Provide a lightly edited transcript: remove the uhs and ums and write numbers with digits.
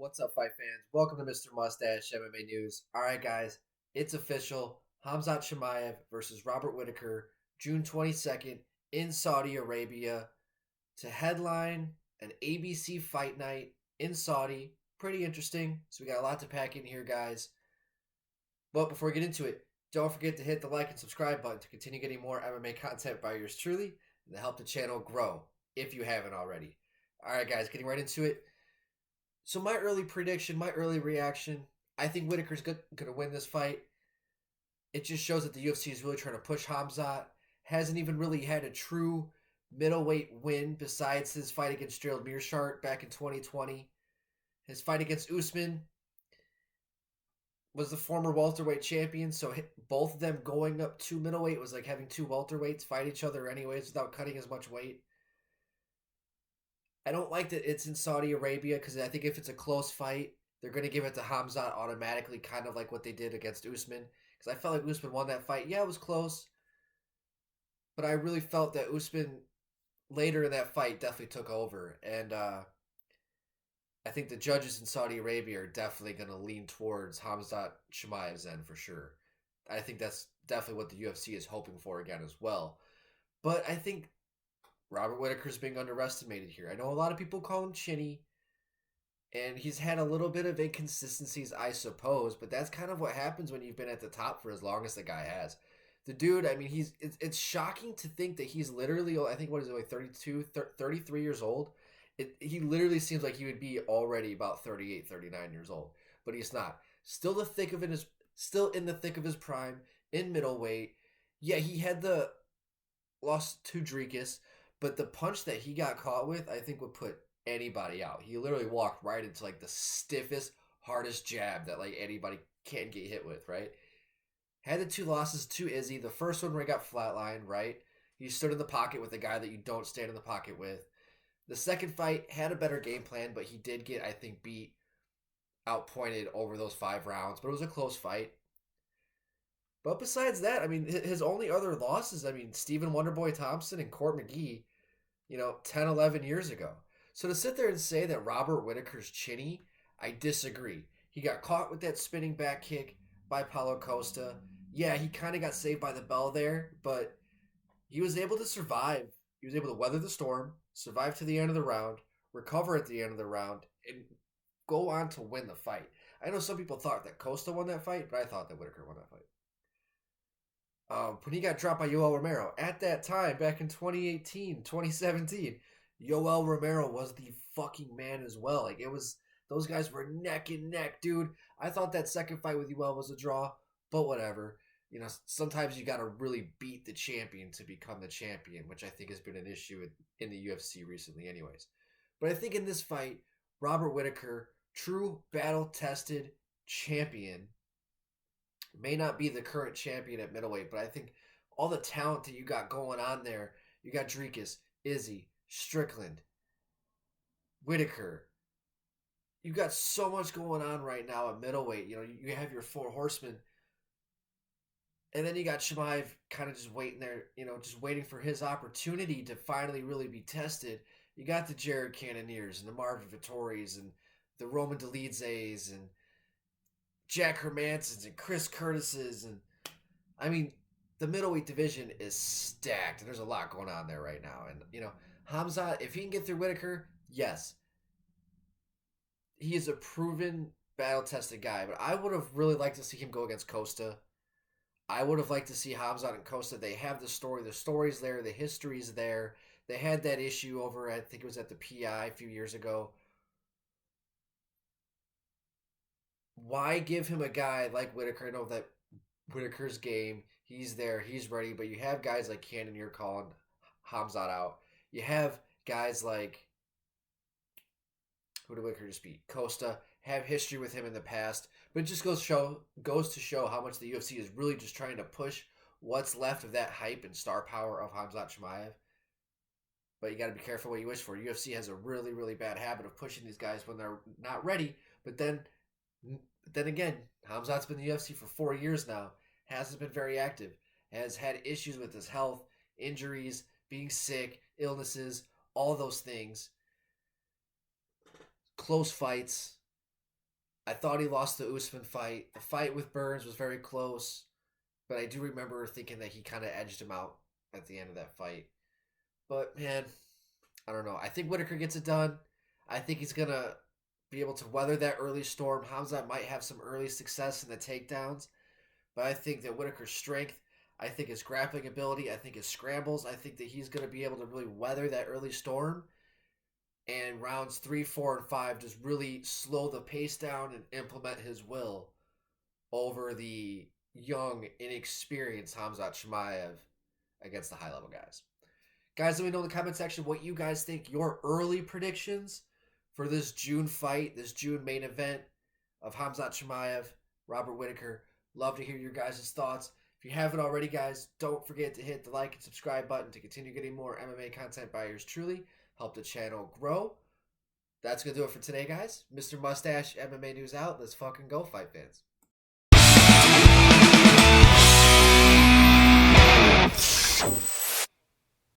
What's up, fight fans? Welcome to Mr. Mustache MMA News. All right, guys, it's official. Khamzat Chimaev versus Robert Whittaker, June 22nd in Saudi Arabia to headline an ABC fight night in Saudi. Pretty interesting. So we got a lot to pack in here, guys. But before we get into it, don't forget to hit the like and subscribe button to continue getting more MMA content by yours truly and to help the channel grow if you haven't already. All right, guys, getting right into it. So my early prediction, my early reaction, I think Whittaker's going to win this fight. It just shows that the UFC is really trying to push Khamzat. Hasn't even really had a true middleweight win besides his fight against Gerald Meerschaert back in 2020. His fight against Usman was the former welterweight champion, so both of them going up to middleweight was like having two welterweights fight each other anyways without cutting as much weight. I don't like that it's in Saudi Arabia because I think if it's a close fight, they're going to give it to Khamzat automatically, kind of like what they did against Usman. Because I felt like Usman won that fight. Yeah, it was close. But I really felt that Usman, later in that fight, definitely took over. And I think the judges in Saudi Arabia are definitely going to lean towards Khamzat Chimaev's end for sure. I think that's definitely what the UFC is hoping for again as well. But I think Robert Whittaker's being underestimated here. I know a lot of people call him chinny, and he's had a little bit of inconsistencies, I suppose, but that's kind of what happens when you've been at the top for as long as the guy has. The dude, I mean, it's shocking to think that he's literally, I think, what is it, like 32, 33 years old? He literally seems like he would be already about 38, 39 years old, but he's not. Still in the thick of his prime, in middleweight. Yeah, he had the loss to Dricus, but the punch that he got caught with, I think, would put anybody out. He literally walked right into like the stiffest, hardest jab that like anybody can get hit with, right? Had the two losses to Izzy. The first one where he got flatlined, right? He stood in the pocket with a guy that you don't stand in the pocket with. The second fight had a better game plan, but he did get, I think, beat, outpointed over those 5 rounds. But it was a close fight. But besides that, I mean, his only other losses, I mean, Stephen Wonderboy Thompson and Court McGee, 10, 11 years ago. So to sit there and say that Robert Whittaker's chinny, I disagree. He got caught with that spinning back kick by Paulo Costa. Yeah, he kind of got saved by the bell there, but he was able to survive. He was able to weather the storm, survive to the end of the round, recover at the end of the round, and go on to win the fight. I know some people thought that Costa won that fight, but I thought that Whittaker won that fight. When he got dropped by Yoel Romero at that time, back in 2018, 2017, Yoel Romero was the fucking man as well. Like, it was, those guys were neck and neck, dude. I thought that second fight with Yoel was a draw, but whatever. Sometimes you got to really beat the champion to become the champion, which I think has been an issue in the UFC recently, anyways. But I think in this fight, Robert Whittaker, true battle tested champion, may not be the current champion at middleweight, but I think all the talent that you got going on there, you got Dricus, Izzy, Strickland, Whittaker. You got so much going on right now at middleweight. You have your 4 horsemen. And then you got Chimaev kind of just waiting there, just waiting for his opportunity to finally really be tested. You got the Jared Cannoniers and the Marvin Vittoris and the Roman Dolidze's and Jack Hermansons and Chris Curtis's, and I mean, the middleweight division is stacked. There's a lot going on there right now. And, Khamzat, if he can get through Whittaker, yes. He is a proven battle-tested guy, but I would have really liked to see him go against Costa. I would have liked to see Khamzat and Costa. They have the story. The story's there. The history's there. They had that issue over, I think it was at the PI a few years ago. Why give him a guy like Whittaker? I know that Whittaker's game, he's there, he's ready, but you have guys like Cannonier calling Khamzat out. You have guys like, who did Whittaker just beat? Costa, have history with him in the past, but it just goes to show how much the UFC is really just trying to push what's left of that hype and star power of Khamzat Chimaev. But you got to be careful what you wish for. UFC has a really, really bad habit of pushing these guys when they're not ready, but then again, Khamzat's been in the UFC for 4 years now, hasn't been very active, has had issues with his health, injuries, being sick, illnesses, all those things. Close fights. I thought he lost the Usman fight. The fight with Burns was very close, but I do remember thinking that he kind of edged him out at the end of that fight. But man, I don't know. I think Whittaker gets it done. I think he's gonna be able to weather that early storm. Khamzat might have some early success in the takedowns, but I think that Whittaker's strength, I think his grappling ability, I think his scrambles, I think that he's going to be able to really weather that early storm. And rounds 3, 4, and 5 just really slow the pace down and implement his will over the young, inexperienced Khamzat Chimaev against the high level guys. Guys, let me know in the comment section what you guys think your early predictions for this June fight, this June main event of Khamzat Chimaev, Robert Whittaker. Love to hear your guys' thoughts. If you haven't already, guys, don't forget to hit the like and subscribe button to continue getting more MMA content by yours truly. Help the channel grow. That's going to do it for today, guys. Mr. Mustache, MMA News out. Let's fucking go, fight fans.